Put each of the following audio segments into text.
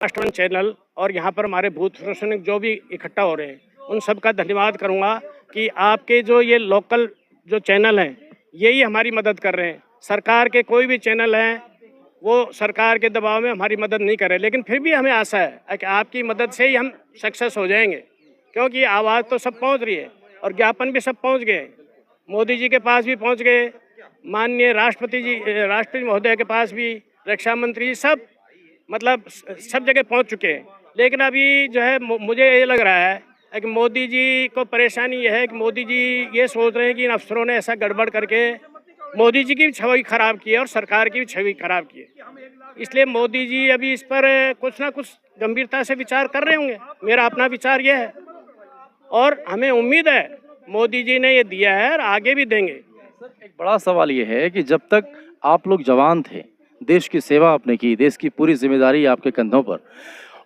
राष्ट्रवन channel और यहाँ पर हमारे भूत सैनिक जो भी इकट्ठा हो रहे हैं उन सब का धन्यवाद करूँगा कि आपके जो ये लोकल जो चैनल हैं यही हमारी मदद कर रहे हैं। सरकार के कोई भी चैनल हैं वो सरकार के दबाव में हमारी मदद नहीं कर रहे, लेकिन फिर भी हमें आशा है कि आपकी मदद से ही हम सक्सेस हो जाएंगे, क्योंकि आवाज़ तो सब पहुँच रही है और ज्ञापन भी सब पहुँच गए, मोदी जी के पास भी पहुँच गए, माननीय राष्ट्रपति महोदय के पास भी, रक्षा मंत्री, सब मतलब सब जगह पहुंच चुके हैं। लेकिन अभी जो है मुझे ये लग रहा है कि मोदी जी को परेशानी यह है कि मोदी जी ये सोच रहे हैं कि इन अफसरों ने ऐसा गड़बड़ करके मोदी जी की भी छवि खराब की है और सरकार की भी छवि खराब की है। इसलिए मोदी जी अभी इस पर कुछ ना कुछ गंभीरता से विचार कर रहे होंगे, मेरा अपना विचार यह है और हमें उम्मीद है मोदी जी ने ये दिया है और आगे भी देंगे। एक बड़ा सवाल ये है कि जब तक आप लोग जवान थे, देश की सेवा आपने की, देश की पूरी जिम्मेदारी आपके कंधों पर,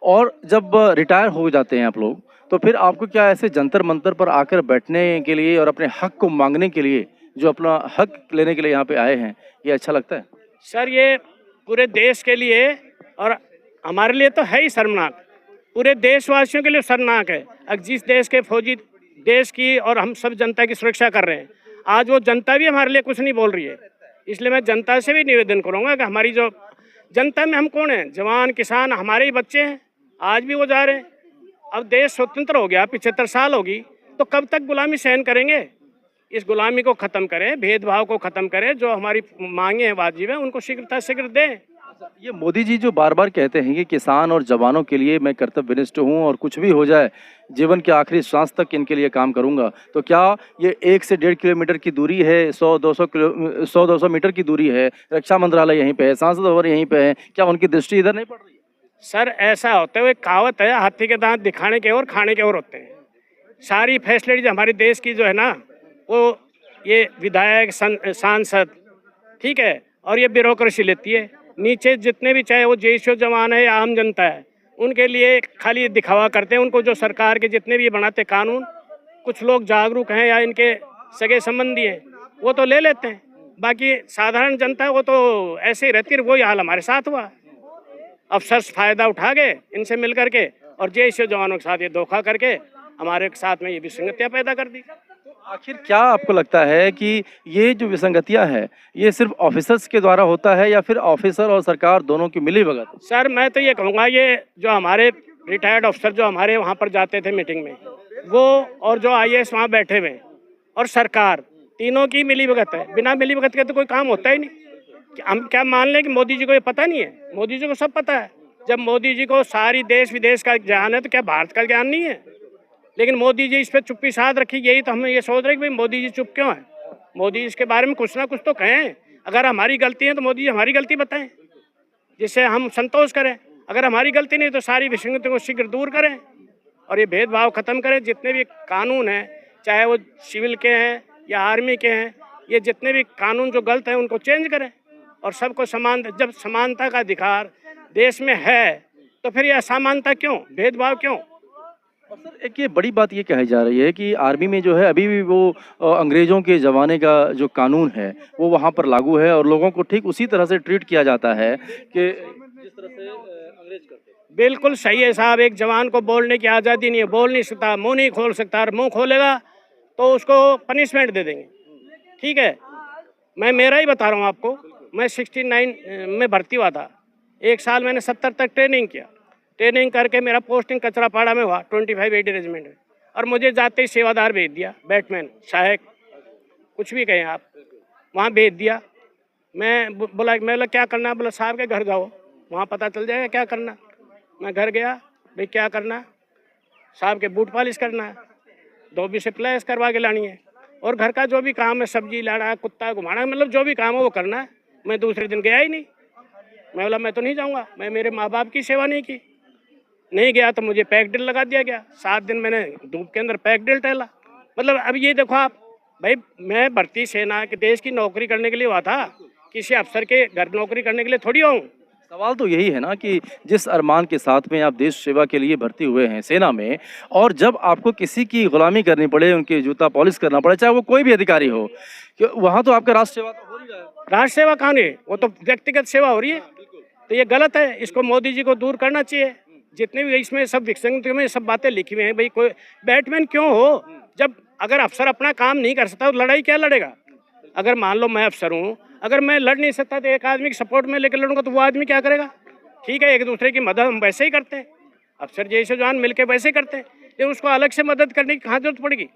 और जब रिटायर हो जाते हैं आप लोग, तो फिर आपको क्या ऐसे जंतर मंतर पर आकर बैठने के लिए और अपने हक को मांगने के लिए, जो अपना हक लेने के लिए यहाँ पे आए हैं, ये अच्छा लगता है? सर ये पूरे देश के लिए और हमारे लिए तो है ही शर्मनाक, पूरे देशवासियों के लिए शर्मनाक है। अब जिस देश के फौजी देश की और हम सब जनता की सुरक्षा कर रहे हैं, आज वो जनता भी हमारे लिए कुछ नहीं बोल रही है। इसलिए मैं जनता से भी निवेदन करूंगा कि हमारी जो जनता में हम कौन हैं, जवान किसान हमारे ही बच्चे हैं, आज भी वो जा रहे हैं। अब देश स्वतंत्र हो गया, 75 साल होगी, तो कब तक गुलामी सहन करेंगे? इस गुलामी को ख़त्म करें, भेदभाव को ख़त्म करें, जो हमारी मांगे हैं वाजिब है उनको शीघ्रता शीघ्र दें। ये मोदी जी जो बार बार कहते हैं कि किसान और जवानों के लिए मैं कर्तव्यनिष्ठ हूँ और कुछ भी हो जाए जीवन के आखिरी श्वास तक इनके लिए काम करूँगा, तो क्या ये 1 से 1.5 किलोमीटर की दूरी है, 100-200 मीटर की दूरी है, रक्षा मंत्रालय यहीं पे है, सांसद भवन यहीं पे है, क्या उनकी दृष्टि इधर नहीं पड़ रही है? सर ऐसा होता है, वो एक कहावत है, हाथी के दांत दिखाने के और खाने के और होते हैं। सारी फैसिलिटीज हमारे देश की जो है ना, वो ये विधायक सांसद ठीक है और ये ब्यूरोक्रेसी लेती है। नीचे जितने भी, चाहे वो जेशो जवान है या आम जनता है, उनके लिए खाली दिखावा करते हैं। उनको जो सरकार के जितने भी बनाते कानून, कुछ लोग जागरूक हैं या इनके सगे संबंधी हैं, वो तो ले लेते हैं, बाकी साधारण जनता वो तो ऐसे ही रहती है। वही हाल हमारे साथ हुआ, अफसर फ़ायदा उठा गए इनसे मिल करके और जेशो जवानों के साथ ये धोखा करके हमारे साथ में ये विसंगतियाँ पैदा कर दी। आखिर क्या आपको लगता है कि ये जो विसंगतियां है, ये सिर्फ ऑफिसर्स के द्वारा होता है या फिर ऑफिसर और सरकार दोनों की मिली भगत? सर मैं तो ये कहूँगा, ये जो हमारे रिटायर्ड अफसर जो हमारे वहाँ पर जाते थे मीटिंग में, वो और जो IAS वहाँ बैठे हुए और सरकार, तीनों की मिली भगत है। बिना मिली भगत के तो कोई काम होता ही नहीं। हम क्या मान लें कि मोदी जी को ये पता नहीं है? मोदी जी को सब पता है। जब मोदी जी को सारी देश विदेश का ज्ञान है तो क्या भारत का ज्ञान नहीं है? लेकिन मोदी जी इस पर चुप्पी साध रखी। यही तो हम ये सोच रहे हैं कि भाई मोदी जी चुप क्यों है? मोदी जी इसके बारे में कुछ ना कुछ तो कहें। अगर हमारी गलती है तो मोदी जी हमारी गलती बताएं, जिससे हम संतोष करें। अगर हमारी गलती नहीं तो सारी विसंगतियों को शीघ्र दूर करें और ये भेदभाव खत्म करें। जितने भी कानून हैं, चाहे वो सिविल के हैं या आर्मी के हैं, ये जितने भी कानून जो गलत हैं उनको चेंज करें और सबको समान। जब समानता का अधिकार देश में है तो फिर ये असमानता क्यों, भेदभाव क्यों? और सर एक ये बड़ी बात ये कही जा रही है कि आर्मी में जो है अभी भी वो अंग्रेज़ों के ज़माने का जो कानून है वो वहाँ पर लागू है और लोगों को ठीक उसी तरह से ट्रीट किया जाता है कि जिस तरह से अंग्रेज करते हैं। बिल्कुल सही है साहब, एक जवान को बोलने की आज़ादी नहीं है, बोल नहीं सकता, मुंह नहीं खोल सकता, और मुंह खोलेगा तो उसको पनिशमेंट दे देंगे। ठीक है, मैं मेरा ही बता रहा हूँ आपको। मैं 69 में भर्ती हुआ था, 1 साल मैंने 70 तक ट्रेनिंग किया। ट्रेनिंग करके मेरा पोस्टिंग कचरापाड़ा में हुआ, 25 AD रेजिमेंट में, और मुझे जाते ही सेवादार भेज दिया, बैटमैन, सहायक, कुछ भी कहें आप, वहाँ भेज दिया। मैं बोला क्या करना? बोला साहब के घर जाओ, वहाँ पता चल जाएगा क्या करना। मैं घर गया, भाई क्या करना? साहब के बूट पॉलिश करना है, धोबी से प्लेस करवा के लानी है, और घर का जो भी काम है, सब्जी लाना, कुत्ता घुमाना, मतलब जो भी काम है वो करना है। मैं दूसरे दिन गया ही नहीं। मैं बोला मैं तो नहीं जाऊँगा, मैं मेरे माँ बाप की सेवा नहीं की। नहीं गया तो मुझे पैक ड्रिल लगा दिया गया। 7 दिन मैंने धूप के अंदर पैक ड्रिल टहला। मतलब अब ये देखो आप, भाई मैं भर्ती सेना के देश की नौकरी करने के लिए हुआ था, किसी अफसर के घर नौकरी करने के लिए थोड़ी हूँ। सवाल तो यही है ना कि जिस अरमान के साथ में आप देश सेवा के लिए भर्ती हुए हैं सेना में, और जब आपको किसी की गुलामी करनी पड़े, उनके जूता पॉलिश करना पड़े, चाहे वो कोई भी अधिकारी हो, कि वहाँ तो आपका राष्ट्र सेवा तो हो रही है। राष्ट्र सेवा कहाँ है? वो तो व्यक्तिगत सेवा हो रही है। तो ये गलत है, इसको मोदी जी को दूर करना चाहिए। जितने भी इसमें सब विसंगतियों में सब बातें लिखी हुई हैं। भाई कोई बैटमैन क्यों हो, जब अगर अफसर अपना काम नहीं कर सकता तो लड़ाई क्या लड़ेगा। अगर मान लो मैं अफसर हूँ, अगर मैं लड़ नहीं सकता तो एक आदमी के सपोर्ट में लेकर लड़ूंगा तो वो आदमी क्या करेगा। ठीक है, एक दूसरे की मदद हम वैसे ही करते हैं, अफसर जैसे जवान मिलकर वैसे करते हैं, लेकिन उसको अलग से मदद करने की कहाँ जरूरत पड़ेगी,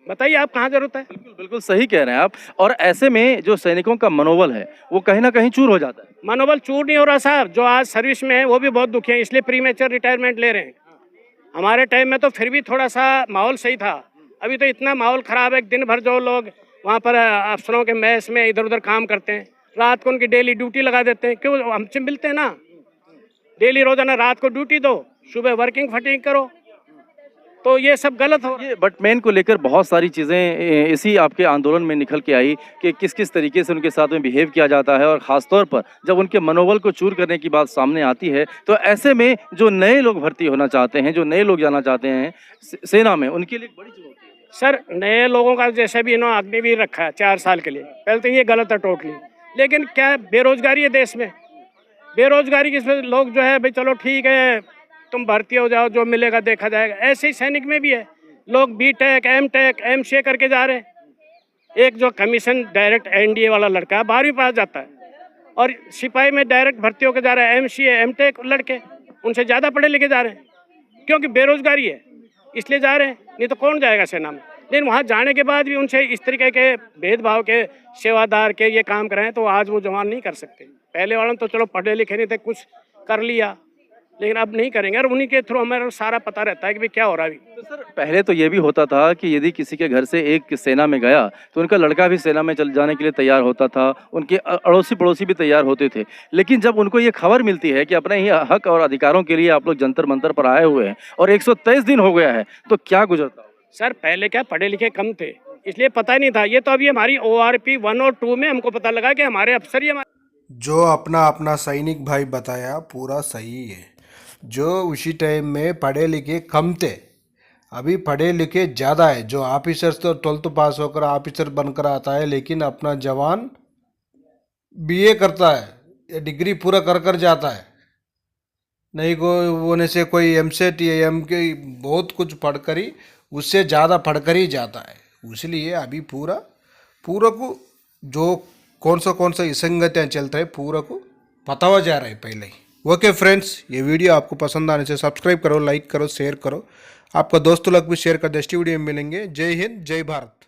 बताइए आप कहाँ जरूरत है। बिल्कुल बिल्कुल सही कह रहे हैं आप। और ऐसे में जो सैनिकों का मनोबल है वो कहीं ना कहीं चूर हो जाता है। मनोबल चूर नहीं हो रहा साहब, जो आज सर्विस में है वो भी बहुत दुखी है, इसलिए प्रीमेच्योर रिटायरमेंट ले रहे हैं। हमारे टाइम में तो फिर भी थोड़ा सा माहौल सही था, अभी तो इतना माहौल ख़राब है। दिन भर जो लोग वहाँ पर अफसरों के मैस में इधर उधर काम करते हैं, रात को उनकी डेली ड्यूटी लगा देते हैं। क्यों, हमसे मिलते हैं ना, डेली रोजाना रात को ड्यूटी दो, सुबह वर्किंग फटिंग करो, तो ये सब गलत हो। ये बटमैन को लेकर बहुत सारी चीज़ें इसी आपके आंदोलन में निकल के आई कि किस किस तरीके से उनके साथ में बिहेव किया जाता है, और ख़ासतौर पर जब उनके मनोबल को चूर करने की बात सामने आती है तो ऐसे में जो नए लोग भर्ती होना चाहते हैं, जो नए लोग जाना चाहते हैं सेना में, उनके लिए एक बड़ी चुनौती है। सर नए लोगों का जैसे भी इन्होंने अग्निवीर रखा है 4 साल के लिए, पहले तो ये गलत है टोटली। लेकिन क्या बेरोजगारी है देश में, बेरोजगारी की लोग जो है भाई चलो ठीक है तुम भर्ती हो जाओ, जो मिलेगा देखा जाएगा। ऐसे ही सैनिक में भी है, लोग B.Tech M.Tech MCA करके जा रहे हैं। एक जो कमीशन डायरेक्ट NDA वाला लड़का 12वीं पास जाता है, और सिपाही में डायरेक्ट भर्ती होकर जा रहा है MCA M.Tech लड़के, उनसे ज़्यादा पढ़े लिखे जा रहे हैं, क्योंकि बेरोजगारी है इसलिए जा रहे हैं, नहीं तो कौन जाएगा सेना में। लेकिन वहाँ जाने के बाद भी उनसे इस तरीके के भेदभाव के, सेवादार के ये काम कराएं तो आज वो जवान नहीं कर सकते। पहले वाले तो चलो पढ़े लिखे नहीं थे, कुछ कर लिया, लेकिन अब नहीं करेंगे, और उन्हीं के थ्रू हमें सारा पता रहता है कि भाई क्या हो रहा है अभी। तो सर पहले तो ये भी होता था कि यदि किसी के घर से एक सेना में गया तो उनका लड़का भी सेना में चल जाने के लिए तैयार होता था, उनके अड़ोसी पड़ोसी भी तैयार होते थे। लेकिन जब उनको ये खबर मिलती है कि अपने ही हक और अधिकारों के लिए आप लोग जंतर मंतर पर आए हुए हैं और 123 दिन हो गया है, तो क्या गुजरता होगा? सर पहले क्या पढ़े लिखे कम थे, इसलिए पता नहीं था। ये तो अभी हमारी ORP 1 और 2 में हमको पता लगा कि हमारे अफसर ही जो अपना अपना सैनिक भाई बताया पूरा सही है। जो उसी टाइम में पढ़े लिखे कम थे, अभी पढ़े लिखे ज़्यादा है। जो ऑफिसर्स तो 12th पास होकर ऑफिसर बनकर आता है, लेकिन अपना जवान BA करता है या डिग्री पूरा कर कर जाता है, नहीं को होने से कोई MSET या MK बहुत कुछ पढ़कर ही, उससे ज़्यादा पढ़कर ही जाता है। इसलिए अभी पूरा को जो कौन सा विसंगतियाँ चलता है पूरा को पता हुआ जा रहा है पहले ही। ओके फ्रेंड्स, ये वीडियो आपको पसंद आने से सब्सक्राइब करो, लाइक करो, शेयर करो, आपका दोस्तों लोग भी शेयर कर दे। नेक्स्ट वीडियो में मिलेंगे। जय हिंद, जय भारत।